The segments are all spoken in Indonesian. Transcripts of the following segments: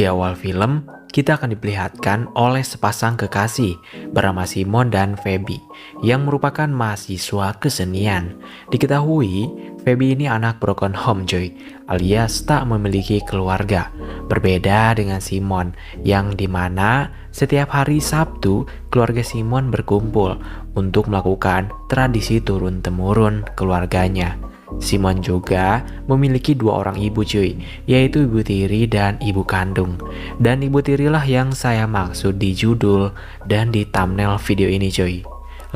Di awal film, kita akan diperlihatkan oleh sepasang kekasih bernama Simon dan Feby yang merupakan mahasiswa kesenian. Diketahui, Feby ini anak broken home cuy, alias tak memiliki keluarga. Berbeda dengan Simon, yang dimana setiap hari Sabtu keluarga Simon berkumpul untuk melakukan tradisi turun-temurun keluarganya. Simon juga memiliki dua orang ibu cuy, yaitu ibu tiri dan ibu kandung. Dan ibu tirilah yang saya maksud di judul dan di thumbnail video ini cuy.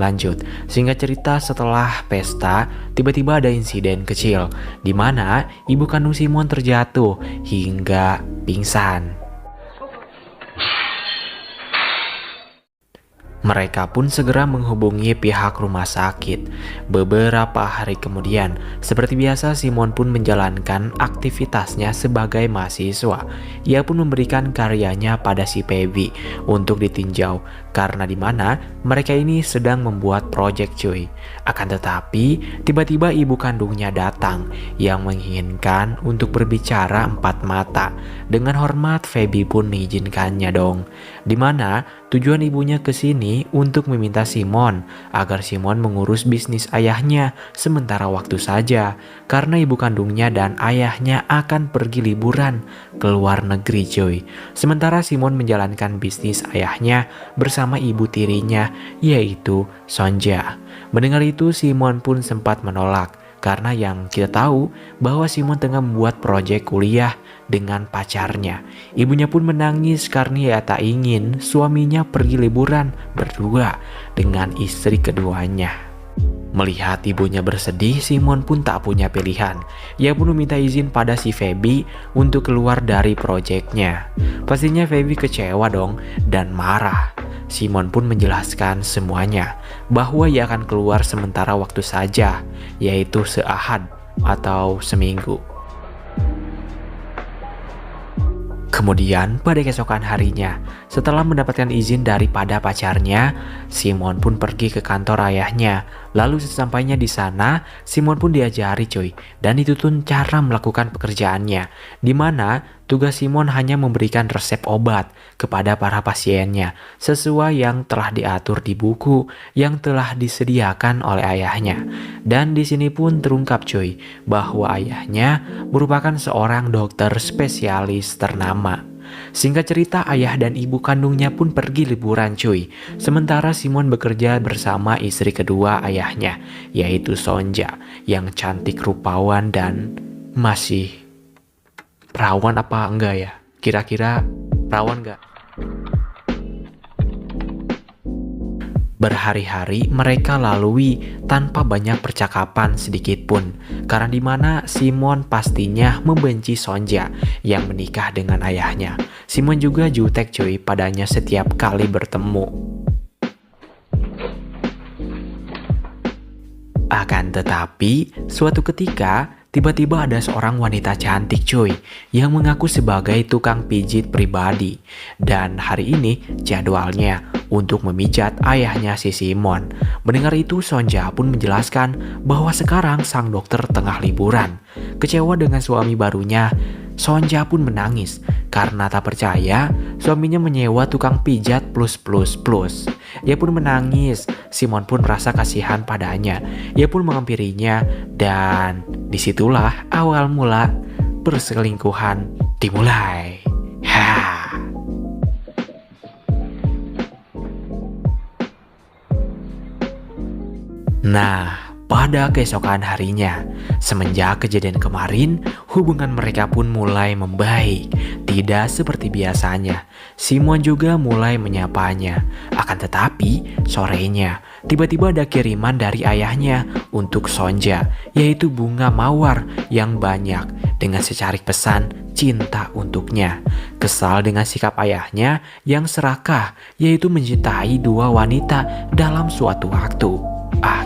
Lanjut, singkat cerita setelah pesta, tiba-tiba ada insiden kecil di mana ibu kandung Simon terjatuh hingga pingsan. Mereka pun segera menghubungi pihak rumah sakit. Beberapa hari kemudian, seperti biasa Simon pun menjalankan aktivitasnya sebagai mahasiswa. Ia pun memberikan karyanya pada si Feby untuk ditinjau, karena dimana mereka ini sedang membuat proyek cuy. Akan tetapi, tiba-tiba ibu kandungnya datang yang menginginkan untuk berbicara empat mata. Dengan hormat, Feby pun mengizinkannya dong. Dimana tujuan ibunya ke sini untuk meminta Simon agar Simon mengurus bisnis ayahnya sementara waktu saja, karena ibu kandungnya dan ayahnya akan pergi liburan ke luar negeri coy. Sementara Simon menjalankan bisnis ayahnya bersama ibu tirinya, yaitu Sonja. Mendengar itu Simon pun sempat menolak, karena yang kita tahu bahwa Simon tengah membuat proyek kuliah dengan pacarnya. Ibunya pun menangis karena ia tak ingin suaminya pergi liburan berdua dengan istri keduanya. Melihat ibunya bersedih, Simon pun tak punya pilihan. Ia pun meminta izin pada si Feby untuk keluar dari proyeknya. Pastinya Feby kecewa dong dan marah. Simon pun menjelaskan semuanya, bahwa ia akan keluar sementara waktu saja, yaitu seahad atau seminggu. Kemudian pada keesokan harinya, setelah mendapatkan izin daripada pacarnya, Simon pun pergi ke kantor ayahnya. Lalu sesampainya di sana, Simon pun diajari cuy, dan dituntun cara melakukan pekerjaannya, di mana tugas Simon hanya memberikan resep obat kepada para pasiennya sesuai yang telah diatur di buku yang telah disediakan oleh ayahnya. Dan di sini pun terungkap cuy, bahwa ayahnya merupakan seorang dokter spesialis ternama. Singkat cerita, ayah dan ibu kandungnya pun pergi liburan cuy. Sementara Simon bekerja bersama istri kedua ayahnya, yaitu Sonja, yang cantik rupawan dan masih perawan apa enggak ya? Kira-kira perawan enggak? Berhari-hari mereka lalui tanpa banyak percakapan sedikit pun, karena dimana Simon pastinya membenci Sonja yang menikah dengan ayahnya. Simon juga jutek cuy padanya setiap kali bertemu. Akan tetapi, suatu ketika tiba-tiba ada seorang wanita cantik cuy yang mengaku sebagai tukang pijit pribadi. Dan hari ini jadwalnya untuk memijat ayahnya si Simon. Mendengar itu Sonja pun menjelaskan bahwa sekarang sang dokter tengah liburan. Kecewa dengan suami barunya, Sonja pun menangis karena tak percaya suaminya menyewa tukang pijat plus. Ia pun menangis. Simon pun merasa kasihan padanya. Ia pun menghampirinya dan disitulah awal mula perselingkuhan dimulai. Nah, pada keesokan harinya, semenjak kejadian kemarin, hubungan mereka pun mulai membaik. Tidak seperti biasanya, Simon juga mulai menyapanya. Akan tetapi, sorenya, tiba-tiba ada kiriman dari ayahnya untuk Sonja, yaitu bunga mawar yang banyak dengan secarik pesan cinta untuknya. Kesal dengan sikap ayahnya yang serakah, yaitu mencintai dua wanita dalam suatu waktu.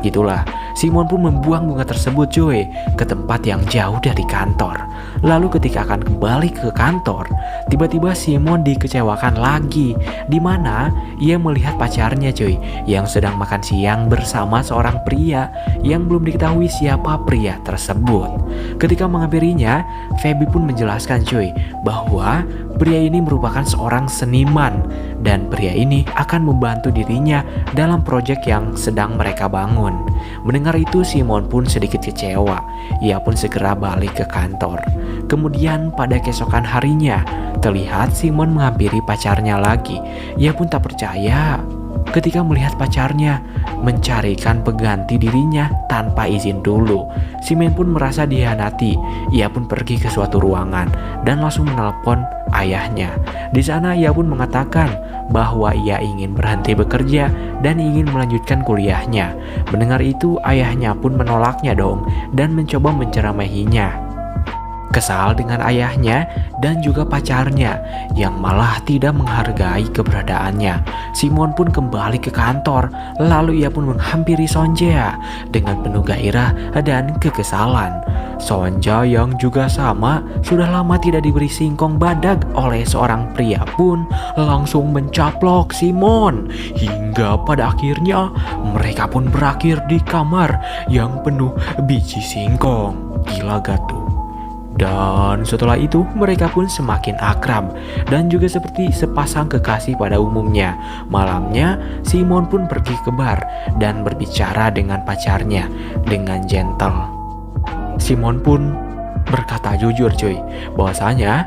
Gitulah, Simon pun membuang bunga tersebut cuy ke tempat yang jauh dari kantor. Lalu ketika akan kembali ke kantor, tiba-tiba Simon dikecewakan lagi, di mana ia melihat pacarnya cuy yang sedang makan siang bersama seorang pria yang belum diketahui siapa pria tersebut. Ketika menghampirinya, Feby pun menjelaskan cuy bahwa pria ini merupakan seorang seniman dan pria ini akan membantu dirinya dalam proyek yang sedang mereka bangun. Mendengar itu Simon pun sedikit kecewa. Ia pun segera balik ke kantor. Kemudian pada keesokan harinya, terlihat Simon menghampiri pacarnya lagi. Ia pun tak percaya ketika melihat pacarnya mencarikan pengganti dirinya tanpa izin dulu. Simon pun merasa dihianati. Ia pun pergi ke suatu ruangan dan langsung menelpon ayahnya. Di sana ia pun mengatakan bahwa ia ingin berhenti bekerja dan ingin melanjutkan kuliahnya. Mendengar itu ayahnya pun menolaknya dong dan mencoba menceramahinya. Kesal dengan ayahnya dan juga pacarnya yang malah tidak menghargai keberadaannya, Simon pun kembali ke kantor. Lalu ia pun menghampiri Sonja dengan penuh gairah dan kekesalan. Sonja yang juga sama sudah lama tidak diberi singkong badak oleh seorang pria pun langsung mencaplok Simon, hingga pada akhirnya mereka pun berakhir di kamar yang penuh biji singkong. Gila gak tuh? Dan setelah itu mereka pun semakin akrab dan juga seperti sepasang kekasih pada umumnya. Malamnya Simon pun pergi ke bar dan berbicara dengan pacarnya dengan gentle. Simon pun berkata jujur cuy bahwasanya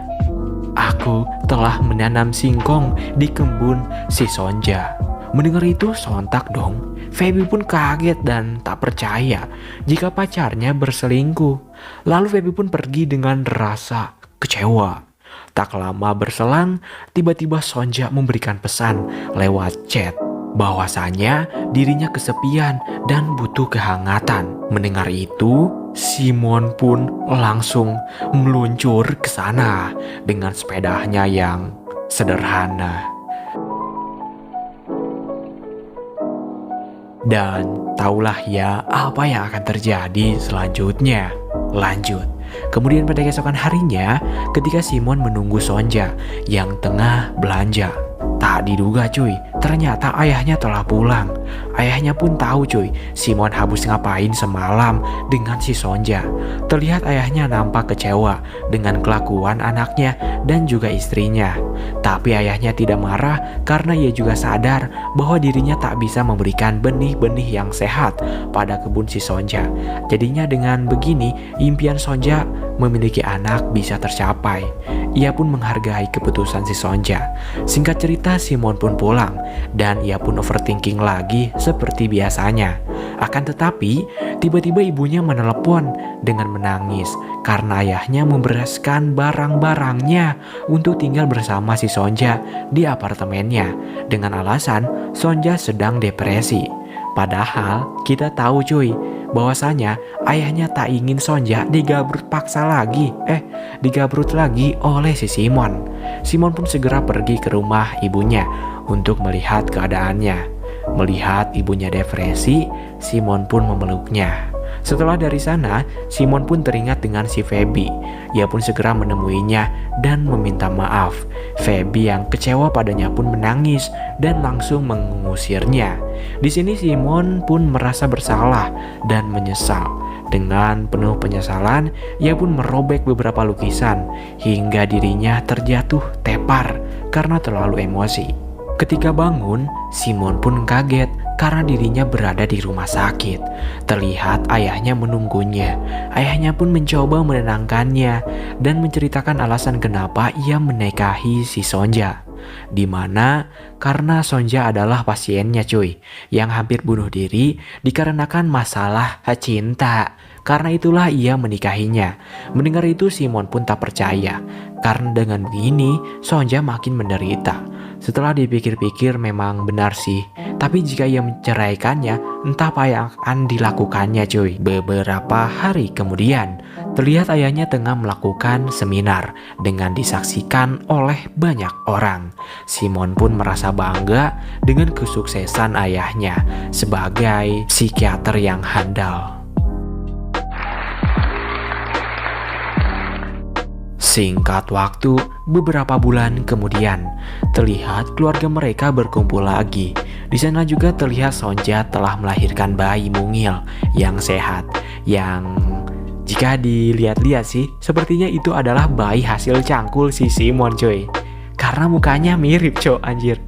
aku telah menanam singkong di kebun si Sonja. Mendengar itu sontak dong, Feby pun kaget dan tak percaya jika pacarnya berselingkuh. Lalu Feby pun pergi dengan rasa kecewa. Tak lama berselang, tiba-tiba Sonja memberikan pesan lewat chat bahwasanya dirinya kesepian dan butuh kehangatan. Mendengar itu, Simon pun langsung meluncur ke sana dengan sepedanya yang sederhana. Dan taulah ya apa yang akan terjadi selanjutnya. Lanjut. Kemudian pada keesokan harinya, ketika Simon menunggu Sonja yang tengah belanja, tak diduga cuy, ternyata ayahnya telah pulang. Ayahnya pun tahu cuy, Simon habis ngapain semalam dengan si Sonja. Terlihat ayahnya nampak kecewa dengan kelakuan anaknya dan juga istrinya. Tapi ayahnya tidak marah karena ia juga sadar bahwa dirinya tak bisa memberikan benih-benih yang sehat pada kebun si Sonja. Jadinya dengan begini, impian Sonja memiliki anak bisa tercapai. Ia pun menghargai keputusan si Sonja. Singkat cerita, Simon pun pulang dan ia pun overthinking lagi seperti biasanya. Akan tetapi, tiba-tiba ibunya menelepon dengan menangis karena ayahnya membereskan barang-barangnya untuk tinggal bersama si Sonja di apartemennya dengan alasan Sonja sedang depresi. Padahal kita tahu cuy, bahwasanya ayahnya tak ingin Sonja digabrut lagi oleh si Simon. Simon pun segera pergi ke rumah ibunya untuk melihat keadaannya. Melihat ibunya depresi, Simon pun memeluknya. Setelah dari sana, Simon pun teringat dengan si Feby. Ia pun segera menemuinya dan meminta maaf. Feby yang kecewa padanya pun menangis dan langsung mengusirnya. Di sini Simon pun merasa bersalah dan menyesal. Dengan penuh penyesalan, ia pun merobek beberapa lukisan hingga dirinya terjatuh tepar karena terlalu emosi. Ketika bangun, Simon pun kaget karena dirinya berada di rumah sakit. Terlihat ayahnya menunggunya. Ayahnya pun mencoba menenangkannya dan menceritakan alasan kenapa ia menikahi si Sonja. Dimana karena Sonja adalah pasiennya cuy, yang hampir bunuh diri dikarenakan masalah cinta. Karena itulah ia menikahinya. Mendengar itu Simon pun tak percaya, karena dengan begini Sonja makin menderita. Setelah dipikir-pikir memang benar sih, Tapi jika ia menceraikannya, entah apa yang akan dilakukannya cuy. Beberapa hari kemudian, terlihat ayahnya tengah melakukan seminar dengan disaksikan oleh banyak orang. Simon pun merasa bangga dengan kesuksesan ayahnya sebagai psikiater yang handal. Singkat waktu, beberapa bulan kemudian, terlihat keluarga mereka berkumpul lagi. Di sana juga terlihat Sonja telah melahirkan bayi mungil yang sehat, yang jika dilihat-lihat sih, sepertinya itu adalah bayi hasil cangkul si Simon coy. Karena mukanya mirip coy, anjir.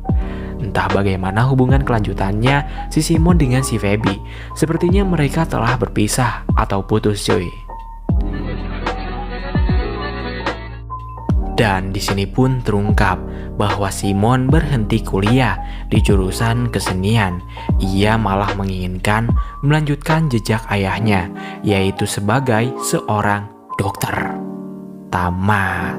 Entah bagaimana hubungan kelanjutannya si Simon dengan si Feby. Sepertinya mereka telah berpisah atau putus coy. Dan di sini pun terungkap bahwa Simon berhenti kuliah di jurusan kesenian. Ia malah menginginkan melanjutkan jejak ayahnya, yaitu sebagai seorang dokter. Tamat.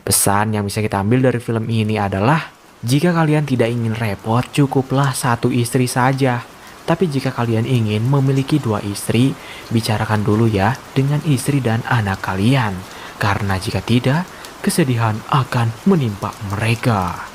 Pesan yang bisa kita ambil dari film ini adalah, jika kalian tidak ingin repot, cukuplah satu istri saja. Tapi jika kalian ingin memiliki 2 istri, bicarakan dulu ya dengan istri dan anak kalian. Karena jika tidak, kesedihan akan menimpa mereka.